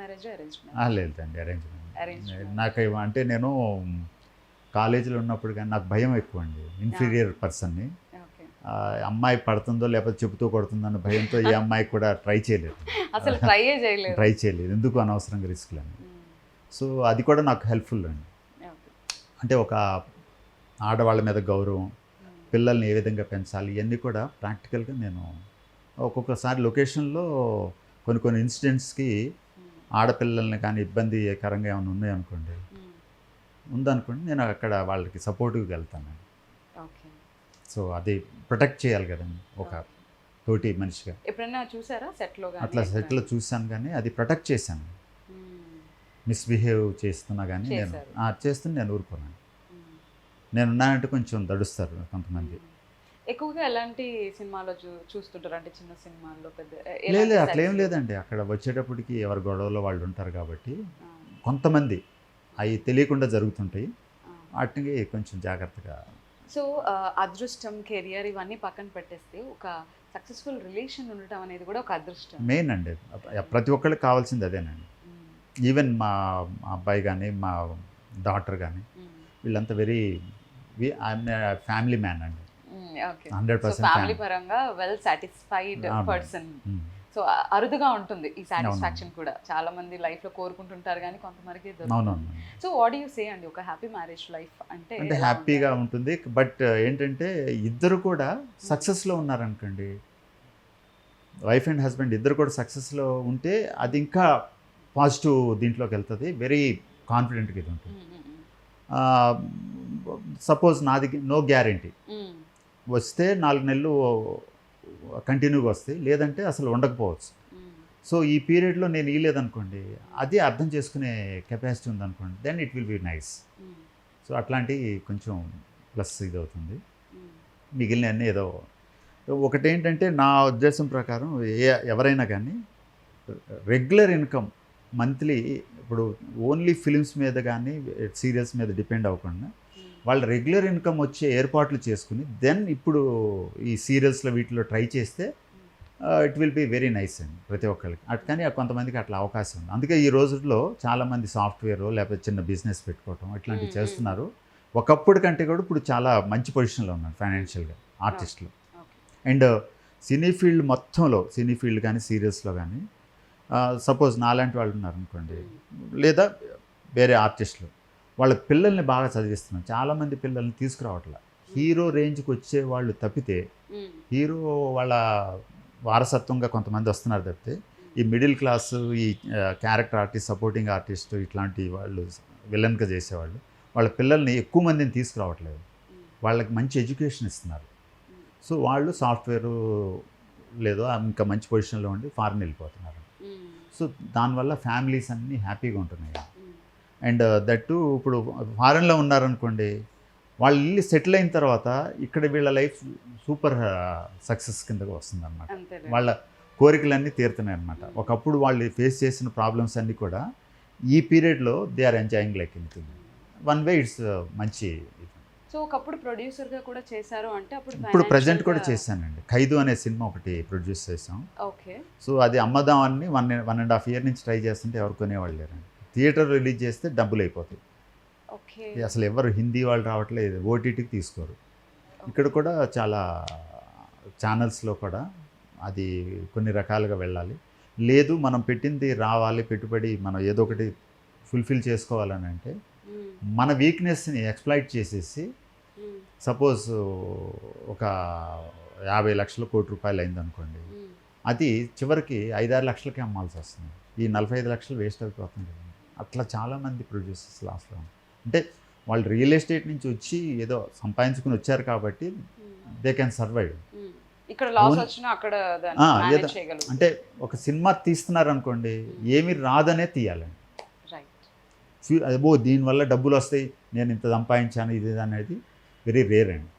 Marriage arrange marriage? లేదండి, arrange నాకు అంటే నేను కాలేజీలో ఉన్నప్పుడు కానీ నాకు భయం ఎక్కువ అండి, ఇన్ఫీరియర్ పర్సన్ని. ఓకే. అమ్మాయి పడుతుందో లేకపోతే చెబుతూ కొడుతుందో అన్న భయంతో ఏ అమ్మాయి కూడా ట్రై చేయలేదు. అసలు ట్రైయే చేయలేదు. ట్రై చేయలేదు, ఎందుకు అనవసరంగా రిస్క్లని. సో అది కూడా నాకు హెల్ప్ఫుల్ అండి. అంటే ఒక ఆడవాళ్ళ మీద గౌరవం, పిల్లల్ని ఏ విధంగా పెంచాలి, ఇవన్నీ కూడా ప్రాక్టికల్గా నేను ఒక్కొక్కసారి లొకేషన్లో కొన్ని ఇన్సిడెంట్స్కి ఆడపిల్లల్ని కానీ ఇబ్బందికరంగా ఏమైనా ఉన్నాయనుకోండి, ఉందనుకోండి, నేను అక్కడ వాళ్ళకి సపోర్టివ్గా వెళ్తాను. సో అది ప్రొటెక్ట్ చేయాలి కదండి ఒక తోటి మనిషిగా. ఎప్పుడైనా చూసారా సెట్లో? అట్లా సెట్లో చూశాను, కానీ అది ప్రొటెక్ట్ చేశాను. మిస్బిహేవ్ చేస్తున్నా కానీ నేను చేస్తున్నా, నేను ఊరుకున్నాను. నేను ఉన్నానంటే కొంచెం దడుస్తారు కొంతమంది. ఎక్కువగా ఎలాంటి సినిమాలో చూస్తుంటారు? అంటే చిన్న సినిమాల్లో, పెద్ద? లేదు, అట్లా ఏం లేదండి. అక్కడ వచ్చేటప్పటికి ఎవరి గొడవలో వాళ్ళు ఉంటారు కాబట్టి కొంతమంది అవి తెలియకుండా జరుగుతుంటాయి, వాటికి కొంచెం జాగ్రత్తగా. సో అదృష్టం, కెరియర్ ఇవన్నీ పక్కన పెట్టేస్తే ఒక సక్సెస్ఫుల్ రిలేషన్ ఉండటం అనేది కూడా ఒక అదృష్టం. మెయిన్ అండి, ప్రతి ఒక్కరికి కావాల్సింది అదేనండి. ఈవెన్ మా అబ్బాయి కానీ మా డాటర్ కానీ వీళ్ళంతా వెరీ ఫ్యామిలీ మ్యాన్ అండి. 100% ఫ్యామిలీ పరంగా వెల్ సాటిస్ఫైడ్ పర్సన్. సో అరుదుగా ఉంటుంది ఈ సాటిస్ఫాక్షన్ కూడా. చాలా మంది లైఫ్లో కోరుకుంటుంటారు కానీ కొంతమందికి దొరుకుతుంది. సో వాట్ యూ సే అండి, ఒక హ్యాపీ మ్యారేజ్ లైఫ్ అంటే హ్యాపీగా ఉంటుంది. బట్ ఏంటంటే ఇద్దరు కూడా సక్సెస్లో ఉన్నారనుకోండి, వైఫ్ అండ్ హస్బెండ్ ఇద్దరు కూడా సక్సెస్లో ఉంటే అది ఇంకా పాజిటివ్ దీంట్లోకి వెళ్తుంది, వెరీ కాన్ఫిడెంట్గా ఇది ఉంటుంది. సపోజ్ నాది నో గ్యారంటీ, వస్తే 4 నెలలు కంటిన్యూగా వస్తాయి, లేదంటే అసలు ఉండకపోవచ్చు. సో ఈ పీరియడ్లో నేను ఇవ్వలేదనుకోండి, అది అర్థం చేసుకునే కెపాసిటీ ఉందనుకోండి, then it will be nice. So అట్లాంటి కొంచెం ప్లస్ ఇది అవుతుంది. మిగిలిన అన్నీ ఏదో ఒకటేంటంటే నా ఉద్దేశం ప్రకారం ఎవరైనా కానీ రెగ్యులర్ ఇన్కమ్ మంత్లీ, ఇప్పుడు ఓన్లీ ఫిలిమ్స్ మీద కానీ సీరియల్స్ మీద డిపెండ్ అవ్వకుండా వాళ్ళ రెగ్యులర్ ఇన్కమ్ వచ్చే ఏర్పాట్లు చేసుకుని దెన్ ఇప్పుడు ఈ సీరియల్స్లో వీటిలో ట్రై చేస్తే it will be very nice అండి ప్రతి ఒక్కరికి. కానీ కొంతమందికి అట్లా అవకాశం ఉంది. అందుకే ఈ రోజుల్లో చాలామంది సాఫ్ట్వేర్ లేకపోతే చిన్న బిజినెస్ పెట్టుకోవటం ఇట్లాంటివి చేస్తున్నారు. ఒకప్పుడు కంటే కూడా ఇప్పుడు చాలా మంచి పొజిషన్లో ఉన్నారు ఫైనాన్షియల్గా ఆర్టిస్టులు. అండ్ సినీ ఫీల్డ్ మొత్తంలో, సినీ ఫీల్డ్ కానీ సీరియల్స్లో కానీ సపోజ్ నాలాంటి వాళ్ళు ఉన్నారనుకోండి, లేదా వేరే ఆర్టిస్టులు వాళ్ళ పిల్లల్ని బాగా చదివిస్తున్నారు. చాలామంది పిల్లల్ని తీసుకురావట్లే. హీరో రేంజ్కి వచ్చే వాళ్ళు తప్పితే, హీరో వాళ్ళ వారసత్వంగా కొంతమంది వస్తున్నారు తప్పితే, ఈ మిడిల్ క్లాస్, ఈ క్యారెక్టర్ ఆర్టిస్ట్, సపోర్టింగ్ ఆర్టిస్ట్ ఇట్లాంటి వాళ్ళు విలన్గా చేసేవాళ్ళు వాళ్ళ పిల్లల్ని ఎక్కువ మందిని తీసుకురావట్లేదు. వాళ్ళకి మంచి ఎడ్యుకేషన్ ఇస్తున్నారు. సో వాళ్ళు సాఫ్ట్వేరు లేదో ఇంకా మంచి పొజిషన్లో ఉండి ఫారెన్ వెళ్ళిపోతున్నారు. సో దానివల్ల ఫ్యామిలీస్ అన్నీ హ్యాపీగా ఉంటున్నాయి. అండ్ దట్టు ఇప్పుడు ఫారెన్లో ఉన్నారనుకోండి, వాళ్ళు ఇల్లు సెటిల్ అయిన తర్వాత ఇక్కడ వీళ్ళ లైఫ్ సూపర్ సక్సెస్ కిందగా వస్తుందన్నమాట. వాళ్ళ కోరికలన్నీ తీరుతున్నాయి అన్నమాట. ఒకప్పుడు వాళ్ళు ఫేస్ చేసిన ప్రాబ్లమ్స్ అన్నీ కూడా ఈ పీరియడ్లో they are enjoying like anything. One way it's మంచి. సో ఒకప్పుడు ప్రొడ్యూసర్గా కూడా చేశారు అంటే ఇప్పుడు ప్రజెంట్ కూడా చేశానండి. ఖైదు అనే సినిమా ఒకటి ప్రొడ్యూస్ చేసాం. ఓకే. సో అది అమ్మదామని 1.5 years నుంచి ట్రై చేస్తుంటే ఎవరు కొనేవాళ్ళు లేరండి. థియేటర్ రిలీజ్ చేస్తే డబ్బులు అయిపోతాయి. అసలు ఎవరు హిందీ వాళ్ళు రావట్లేదు, ఓటీటీకి తీసుకోరు. ఇక్కడ కూడా చాలా ఛానల్స్లో కూడా అది కొన్ని రకాలుగా వెళ్ళాలి. లేదు మనం పెట్టింది రావాలి, పెట్టుబడి మనం ఏదో ఒకటి ఫుల్ఫిల్ చేసుకోవాలని అంటే మన వీక్నెస్ని ఎక్స్ప్లాయిట్ చేసేసి, సపోజ్ ఒక 50 లక్షలు, 1 కోటి రూపాయలు అయిందనుకోండి, అది చివరికి 5-6 లక్షలకే అమ్మాల్సి వస్తుంది. ఈ 45 లక్షలు వేస్ట్ అయిపోతుంది. అట్లా చాలామంది ప్రొడ్యూసర్స్ లాస్ట్లో అంటే వాళ్ళు రియల్ ఎస్టేట్ నుంచి వచ్చి ఏదో సంపాదించుకుని వచ్చారు కాబట్టి దే క్యాన్ సర్వైవ్. ఇక్కడ లాస్ వచ్చినా అక్కడ మేనేజ్ చేయగలరు. అంటే ఒక సినిమా తీస్తున్నారు అనుకోండి, ఏమి రాదనే తీయాలండి. అదే దీనివల్ల డబ్బులు వస్తాయి, నేను ఇంత సంపాదించాను ఇది అనేది వెరీ రేర్ అండి.